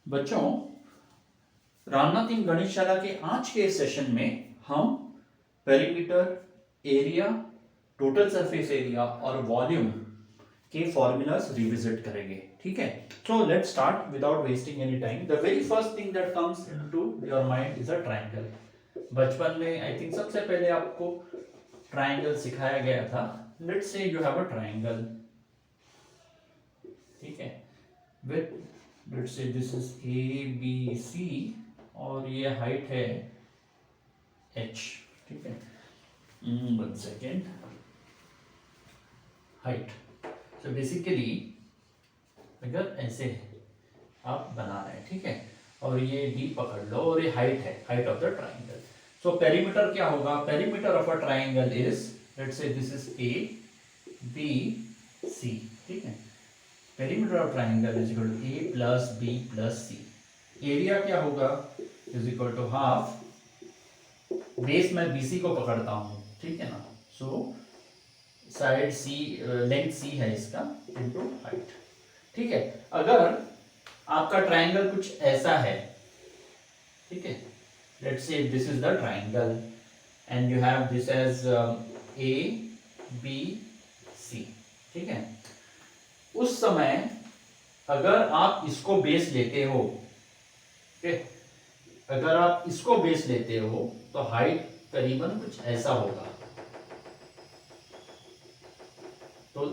बच्चों, रामनाथ इन गणितशाला के आज के सेशन में हम perimeter, area, total surface area और वॉल्यूम के फॉर्मूलाज रिविजिट करेंगे। ठीक है, so let's start without wasting any time. The very first thing that comes into your mind is a triangle. बचपन में आई थिंक सबसे पहले आपको ट्रायंगल सिखाया गया था। Let's say you have a triangle, ठीक है, with let's say this is A B C और ये हाइट है h, ठीक है। 1 सेकेंड, हाइट। सो बेसिकली अगर ऐसे आप बना रहे हैं, ठीक है, और ये d पकड़ लो और ये हाइट है, height of the triangle. So perimeter क्या होगा? Perimeter of a triangle is, let's say this is a b c, ठीक है। Perimeter of triangle is equal to a plus b plus c। Area क्या होगा? Is equal to half, base में BC को पकड़ता हूँ, ठीक है ना। So side C, length C है इसका, इनटू हाइट, ठीक है। अगर आपका ट्रायंगल कुछ ऐसा है, ठीक है, let's say this is the triangle and you have this as A B C, ठीक है। उस समय अगर आप इसको बेस लेते हो, ठीक है, अगर आप इसको बेस लेते हो तो हाइट करीबन कुछ ऐसा होगा। तो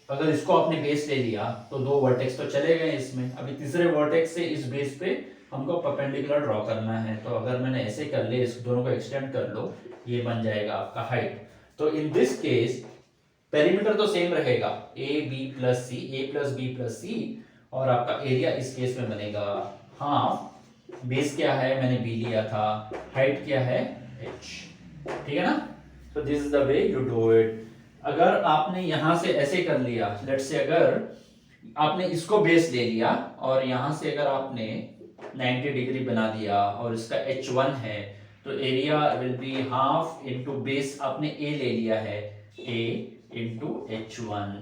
अगर इसको आपने बेस ले लिया तो दो वर्टेक्स तो चले गए इसमें, अभी तीसरे वर्टेक्स से इस बेस पे हमको परपेंडिकुलर ड्रॉ करना है। तो अगर मैंने ऐसे कर ले, इस दोनों को एक्सटेंड कर लो, ये बन जाएगा आपका हाइट। तो इन दिस केस पेरीमीटर तो सेम रहेगा, a b plus c, a plus B plus c, और आपका एरिया इस केस में बनेगा हाफ। बेस क्या है? मैंने b लिया था। हाइट क्या है? h, ठीक है ना। तो this is the way you do it. अगर आपने यहां से ऐसे कर लिया, लेट्स से अगर आपने इसको बेस ले लिया और यहां से अगर आपने 90 डिग्री बना दिया और इसका h1 है, तो area will be half into base आपने a ले लिया है, a इनटू h1,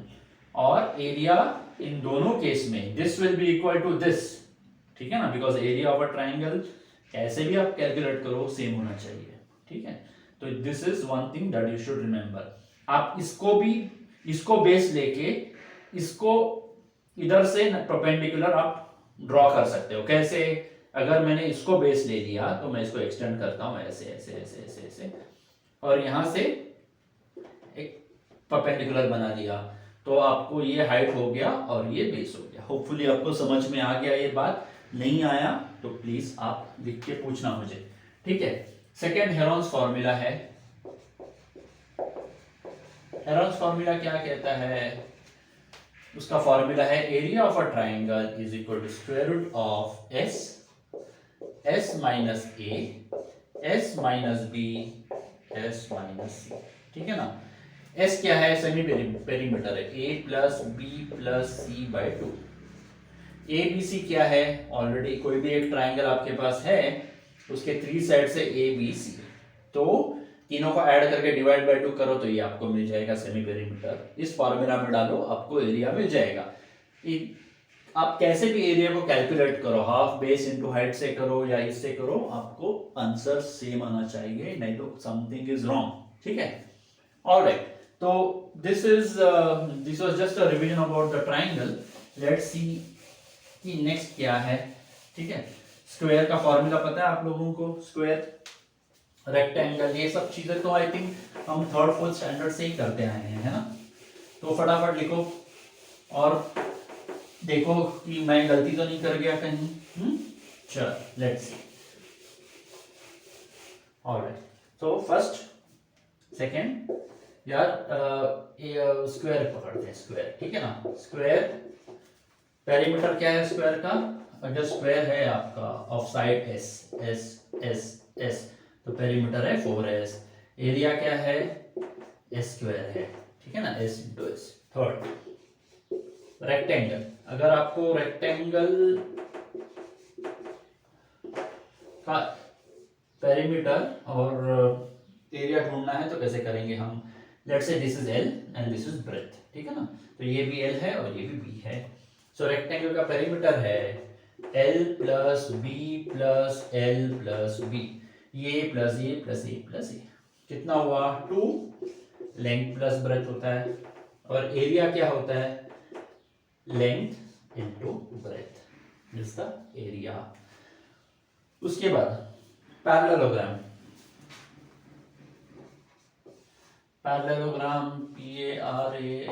और एरिया इन दोनों केस में this will be equal to this, ठीक है ना, because area of a triangle कैसे भी आप कैलकुलेट करो सेम होना चाहिए, ठीक है। तो this is one thing that you should remember. आप इसको भी, इसको बेस लेके इसको इधर से परपेंडिकुलर आप ड्रॉ कर सकते हो। कैसे? अगर मैंने इसको बेस ले लिया तो मैं इसको एक्सटेंड करता हूं ऐसे ऐसे ऐसे ऐसे ऐसे, और यहां से एक परपेंडिकुलर बना दिया, तो आपको ये हाइट हो गया और ये बेस हो गया। होपफुली आपको समझ में आ गया ये बात। नहीं आया तो प्लीज आप लिख के पूछना मुझे, ठीक है। सेकेंड हेरोन्स फॉर्मूला है। हेरोन्स फॉर्मूला क्या कहता है? उसका फॉर्मूला है area of a triangle is equal to square root of s, s minus a, s minus b, s minus c, ठीक है ना। एस क्या है? सेमी पेरीमीटर है, a plus B plus c by 2। A B c क्या है? Already कोई भी एक ट्राइंगल आपके पास है, उसके 3 साइड से ए बी सी, तो तीनों को ऐड करके डिवाइड बाय 2 करो तो ये आपको मिल जाएगा सेमी पेरीमीटर। इस फॉर्मूला में डालो, आपको एरिया मिल जाएगा। आप कैसे भी एरिया को कैलकुलेट करो, हाफ बेस इनटू हाइट से करो या इससे करो, आपको आंसर सेम आना चाहिए, नहीं तो समथिंग इज रॉन्ग, ठीक है। ऑलराइट, तो this was just a revision about the triangle. Let's see कि नेक्स्ट क्या है, ठीक है। स्क्वायर का फॉर्मूला पता है आप लोगों को? स्क्वायर, रेक्टेंगल, ये सब चीजें तो आई थिंक हम थर्ड फोर्थ स्टैंडर्ड से ही करते आए हैं, है ना। तो फटाफट लिखो और देखो कि मैं गलती तो नहीं कर गया कहीं। चलो let's see. Alright, so first second यार, स्क्वायर पकड़ते हैं, स्क्वायर, ठीक है ना। स्क्वायर पेरीमीटर क्या है स्क्वायर का? अगर स्क्वायर है आपका of side S, S S S, तो पेरीमीटर है 4s। एरिया क्या है? एस स्क्वायर है, ठीक है ना, S into S. Third rectangle, अगर आपको रेक्टेंगल का पेरीमीटर और एरिया ढूंढना है तो कैसे करेंगे हम? Let's say this is L and this is breadth, ठीक है ना। तो ये भी L है और ये भी B है। सो रेक्टेंगल का पेरीमीटर है L plus B plus L plus B, ये प्लस ये प्लस ये प्लस ये, कितना हुआ 2, लेंथ प्लस ब्रेथ होता है, और एरिया क्या होता है length into breadth is the area. उसके बाद parallelogram, parallelogram PARALLELOGRAM,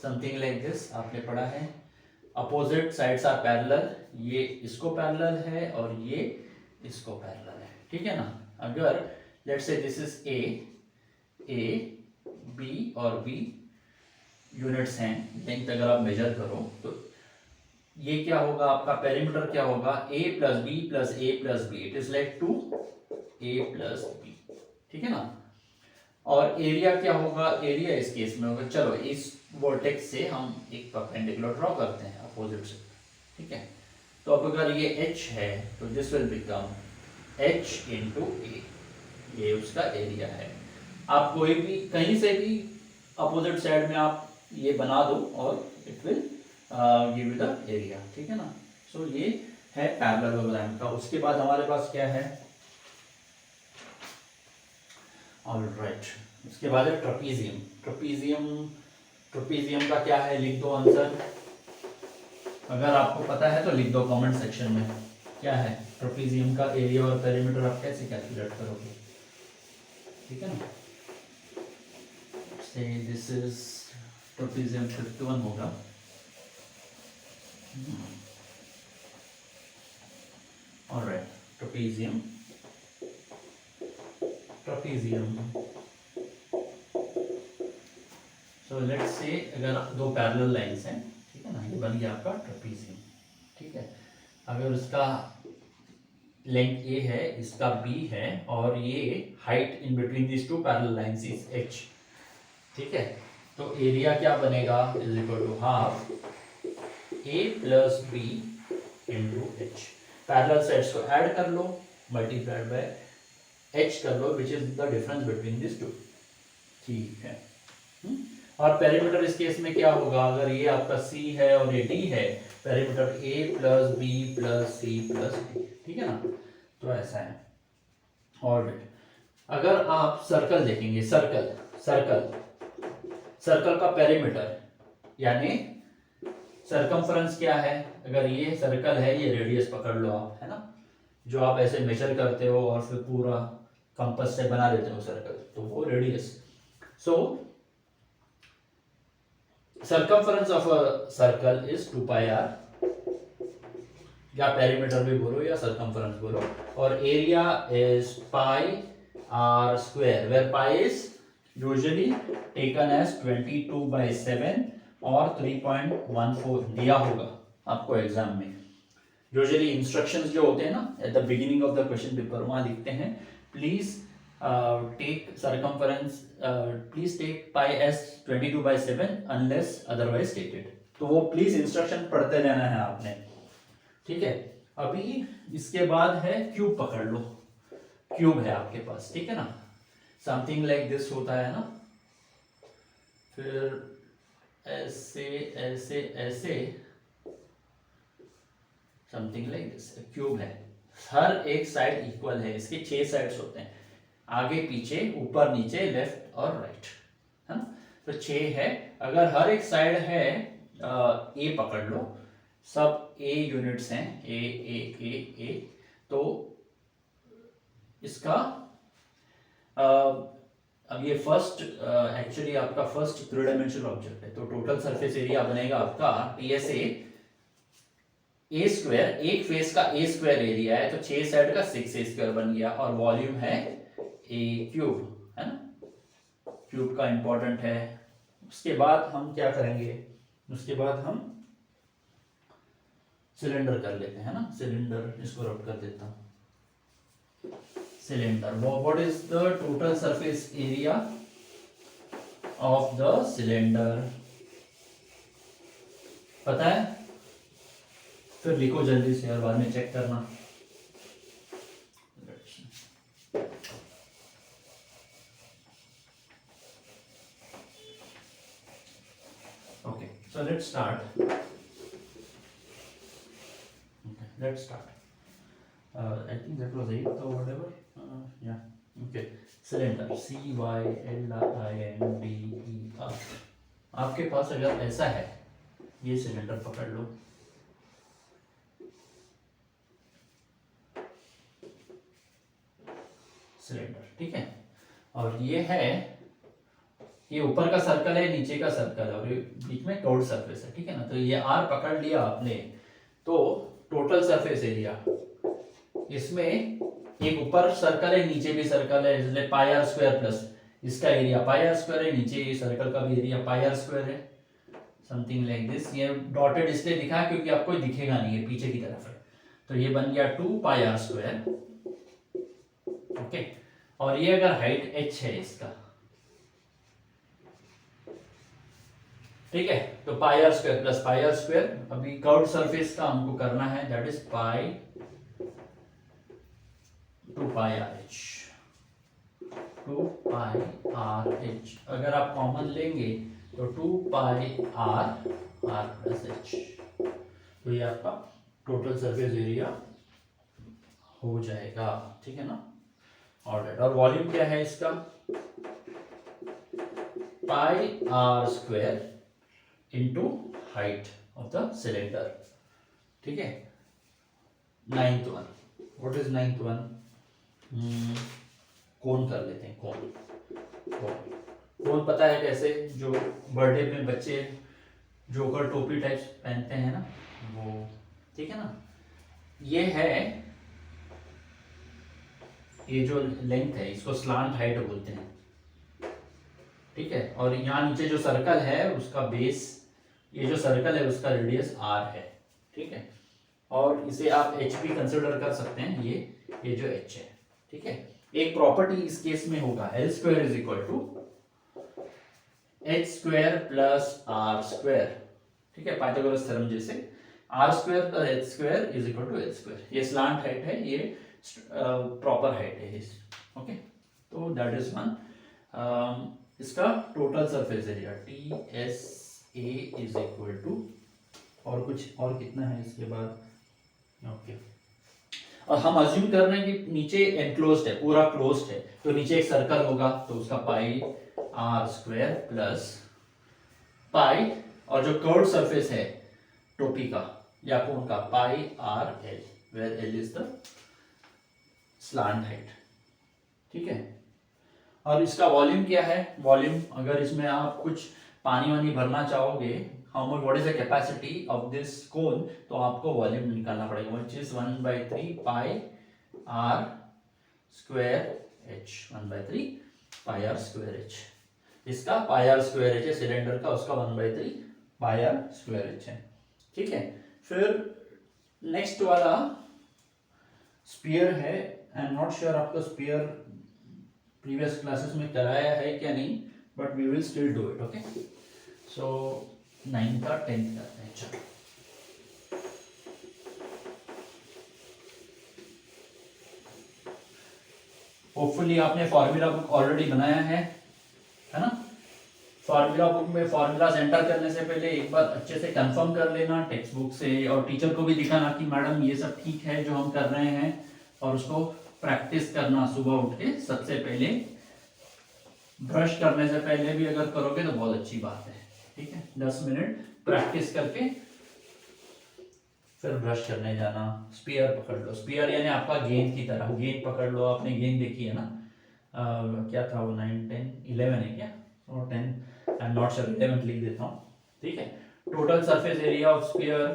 something like this आपने पढ़ा है। अपोजिट साइड्स आर पैरेलल, ये इसको पैरेलल है और ये इसको पैरेलल है, ठीक है ना। अगर let's say this is A B और बी यूनिट्स हैं, लेंथ अगर आप मेजर करो तो ये क्या होगा आपका पेरीमीटर क्या होगा a plus B plus A plus B, it is like 2a plus B, ठीक है ना। और एरिया क्या होगा, एरिया इस केस में होगा, चलो इस वर्टेक्स से हम एक परपेंडिकुलर ड्रॉ करते हैं अपोजिट से, ठीक है। तो अब अगर ये h है तो this will become h into a, ये उसका एरिया है। आप कोई भी कहीं से भी अपोजिट साइड में आप ये बना दो और it will give you the area, ठीक है ना। सो ये है पैरेललोग्राम का। उसके बाद हमारे पास क्या है, ऑलराइट, उसके बाद है ट्रेपीजियम। ट्रेपीजियम का क्या है, लिख दो आंसर, अगर आपको पता है तो लिख दो कमेंट सेक्शन में क्या है ट्रेपीजियम का एरिया और पेरीमीटर आप कैसे कैलकुलेट करोगे, ठीक है ना। से दिस इज ट्रेपीजियम 51 होगा। Alright, trapezium so let's say अगर दो पैरेलल लाइंस हैं, ठीक है ना, ये बन गया आपका ट्रेपीजियम, ठीक है। अगर उसका लेंथ a है, इसका b है, और ये height in between this two parallel lines is h, ठीक है। तो एरिया क्या बनेगा, is equal to half a plus b into h. Parallel sides को ऐड कर लो, मल्टीप्लाइड बाय h कर लो, which is the difference between this two, ठीक है। और पेरीमीटर इस केस में क्या होगा, अगर ये आपका c है और ये d है, perimeter a plus B plus c plus d, ठीक है ना। तो ऐसा है। और अगर आप सर्कल देखेंगे, सर्कल का पेरीमीटर यानी सरकमफ्रेंस क्या है, अगर ये सर्कल है, ये रेडियस पकड़ लो आप, है ना, जो आप ऐसे मेजर करते हो और फिर पूरा कंपास से बना देते हो सर्कल, तो वो radius. So circumference of a circle is 2 pi r, या पेरीमीटर भी बोलो या सर्कमफ्रेंस बोलो, और area is pi r square, where pi is usually taken as 22/7 और 3.14 दिया होगा आपको एग्जाम में। यूजुअली इंस्ट्रक्शंस जो होते हैं ना at the beginning of the question paper, वहां लिखते हैं please take circumference, please take pi as 22/7 unless otherwise stated। तो वो प्लीज इंस्ट्रक्शन पढ़ते रहना है आपने, ठीक है। अभी इसके बाद है क्यूब, पकड़ लो, क्यूब है आपके पास, ठीक है ना, समथिंग लाइक दिस होता है ना, फिर ऐसे ऐसे ऐसे समथिंग लाइक दिस क्यूब है, हर एक साइड इक्वल है, इसके 6 साइड्स होते हैं, आगे पीछे ऊपर नीचे लेफ्ट और राइट, है ना। तो 6 है, अगर हर एक साइड है ए पकड़ लो, सब ए यूनिट्स हैं, ए ए ए ए, तो इसका अब ये फर्स्ट एक्चुअली आपका फर्स्ट 3 डायमेंशनल ऑब्जेक्ट है, तो टोटल सरफेस एरिया बनेगा आपका टीएसए ए स्क्वायर, एक फेस का ए स्क्वायर एरिया है, तो 6 साइड का 6a स्क्वायर बन गया, और वॉल्यूम है ए क्यूब, है ना, क्यूब का इंपॉर्टेंट है। उसके बाद हम क्या करेंगे, उसके बाद हम सिलेंडर कर लेते हैं ना, सिलेंडर, इसको रब कर देता हूं, cylinder, what is the total surface area of the cylinder, पता है, फिर लिखो जल्दी से और बाद में चेक करना। So let's start. Okay, let's start. I think that was 8 or whatever. Yeah. Okay. Cylinder CYLINDER. आपके पास अगर ऐसा है, ये सिलेंडर पकड़ लो, सिलेंडर, ठीक है, और ये है, ये ऊपर का सर्कल है, नीचे का सर्कल है, और ये बीच में कर्व्ड सरफेस है, ठीक है ना। तो ये आर पकड़ लिया आपने, तो टोटल सरफेस एरिया, इसमें एक ऊपर सर्कल है, नीचे भी सर्कल है, इसलिए पाई आर स्क्वायर प्लस इसका एरिया पाई आर स्क्वायर है, नीचे सर्कल का भी एरिया पाई आर स्क्वायर है, समथिंग लाइक दिस। ये डॉटेड इसलिए दिखा है क्योंकि आपको दिखेगा नहीं, है पीछे की तरफ है। तो ये बन गया 2 पाई आर स्क्वायर, ओके। और ये अगर हाइट h है इसका, ठीक है, तो pi r square plus pi r square, अभी कर्व्ड सरफेस का हमको करना है, that is pi 2 pi r h, 2 pi r h. अगर आप कॉमन लेंगे तो 2 pi r r plus h, तो ये आपका टोटल सरफेस एरिया हो जाएगा, ठीक है ना। ऑलराइट, और वॉल्यूम क्या है इसका, pi r square into height of the cylinder, ठीक है। 9th one, what is 9th one, cone कर लेते हैं, कोन पता है कैसे, जो बर्थडे में बच्चे जोकर टोपी टाइप्स पहनते हैं ना, वो, ठीक है ना। ये है, ये जो लेंथ है इसको स्लांट हाइट बोलते हैं, ठीक है। और यहाँ नीचे जो सर्कल है उसका बेस, ये जो सर्कल है उसका रेडियस r है, ठीक है। और इसे आप h भी कंसिडर कर सकते हैं, ये जो h है, ठीक है। एक प्रॉपर्टी इस केस में होगा, L square is equal to h square plus r square, ठीक है, पाइथागोरस थ्योरम जैसे, r square plus h square is equal to h square. ये स्लांट हाइट है, ये प्रॉपर हाइट है, ओके। तो दैट इज वन। इसका total surface area TSA is equal to, और कुछ और कितना है इसके बाद, ओके। और हम अज्यूम कर रहे हैं कि नीचे एनक्लोज्ड है, पूरा क्लोज्ड है, तो नीचे एक सर्कल होगा, तो उसका पाई आर स्क्वायर प्लस पाई, और जो कर्व्ड सरफेस है टोपी का या कोन का, pi r l, where l is the slant height, ठीक है। और इसका वॉल्यूम क्या है, वॉल्यूम अगर इसमें आप कुछ पानी वानी भरना चाहोगे, how much, what is the capacity of this cone, तो आपको वॉल्यूम निकालना पड़ेगा, which is 1/3 pi r square h, 1/3 pi r square h. इसका पाई आर स्क्वायर एच है सिलेंडर का, उसका 1/3 पाई आर स्क्वायर एच है, ठीक है। फिर नेक्स्ट वाला स्पीयर है, आई एम नॉट श्योर आपका स्पीयर प्रीवियस क्लासेस में कराया है क्या नहीं, but we will still do it, okay. So 9 का 10th करते हैं, चलो। होपफुली आपने फॉर्मूला बुक ऑलरेडी बनाया है ना। फॉर्मूला बुक में फॉर्मूलाज एंटर करने से पहले एक बार अच्छे से कंफर्म कर लेना टेक्स्ट बुक से, और टीचर को भी दिखाना कि मैडम ये सब ठीक है जो हम कर रहे हैं, और उसको प्रैक्टिस करना सुबह उठ के सबसे पहले, ब्रश करने से पहले भी अगर करोगे तो बहुत अच्छी बात है, ठीक है। 10 मिनट प्रैक्टिस करके फिर ब्रश करने जाना। स्पीयर पकड़ लो, स्पीयर यानी आपका गेंद की तरह, गेंद पकड़ लो, आपने गेंद देखी है ना, क्या था वो, 9, 10, 11 है क्या, और 10, आई एम नॉट श्योर, 11 लिख देता हूँ, ठीक है। Total surface area of sphere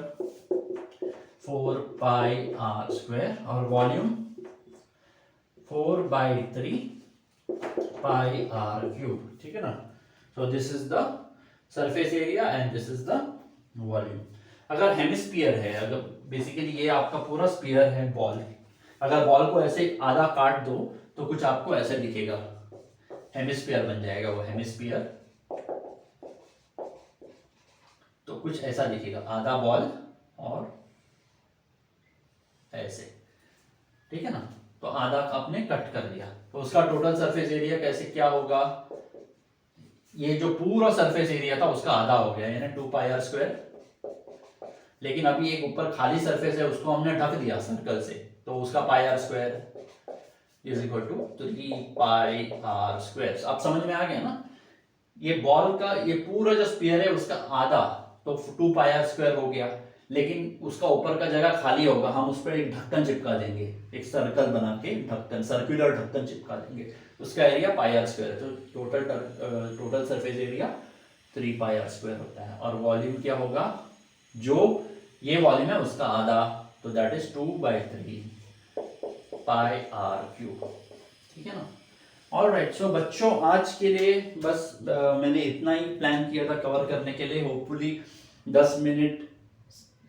4 pi r square, और वॉल्यूम 4/3 पाई आर क्यूब, ठीक है ना। So this is the surface area and this is the volume. अगर हेमिस्फीयर है, अगर बेसिकली ये आपका पूरा स्फीयर है बॉल, अगर बॉल को ऐसे आधा काट दो तो कुछ आपको ऐसे दिखेगा, हेमिस्फीयर बन जाएगा वो हेमिस्फीयर, तो कुछ ऐसा दिखेगा, आधा बॉल और ऐसे, ठीक है ना। तो आधा आपने कट कर दिया, तो उसका टोटल सरफेस एरिया कैसे क्या होगा, ये जो पूरा सरफेस एरिया था उसका आधा हो गया, यानी 2πr²। लेकिन अभी एक ऊपर खाली सरफेस है, उसको हमने ढक दिया सर्कल से, तो उसका πr² is equal to 3πr²। अब समझ में आ गया ना? ये बॉल का ये पूरा जो स्फीयर है उसका आधा, तो 2πr² हो गया, लेकिन उसका ऊपर का जगह खाली होगा, हम उस पर एक ढक्कन चिपका देंगे, एक सर्कल बना के ढक्कन, सर्कुलर ढक्कन चिपका देंगे, उसका एरिया πr²। तो टोटल सरफेस एरिया 3πr² होता है। और वॉल्यूम क्या होगा? जो ये वॉल्यूम है उसका आधा, तो दैट इज 2/3 πr³। ठीक है ना? ऑलराइट, सो बच्चों आज के लिए बस मैंने इतना ही प्लान किया था कवर करने के लिए। होपफुली 10 मिनट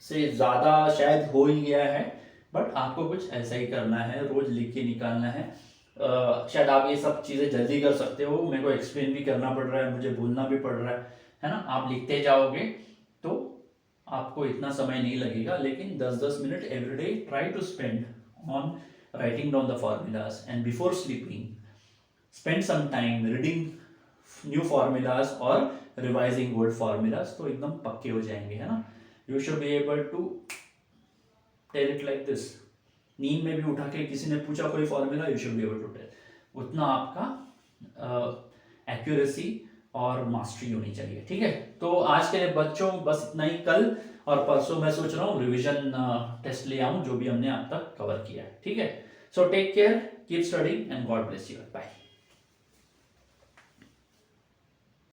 से ज़्यादा शायद हो ही गया है, बट आपको कुछ ऐसा ही करना है, रोज लिख के निकालना है। शायद आप ये सब चीज़ें जल्दी कर सकते हो, मेरे को एक्सप्लेन भी करना पड़ रहा है, मुझे बोलना भी पड़ रहा है ना? आप लिखते जाओगे तो आपको इतना समय नहीं लगेगा, लेकिन 10-10 minute every day try to spend on writing down the formulas, and before sleeping spend some time reading new formulas or revising old formulas, तो एकदम पक्के हो जाएंगे, है ना? You should be able to tell it like this। नींद में भी उठा के किसी ने पूछा कोई formula, you should be able to tell। उतना आपका एक्यूरेसी और मास्टरी होनी चाहिए। ठीक है, तो आज के लिए बच्चों बस इतना ही। कल और परसों मैं सोच रहा हूँ रिवीजन टेस्ट ले आऊँ, जो भी हमने अब तक कवर किया है। ठीक है, so take care, keep studying and God bless you. Bye.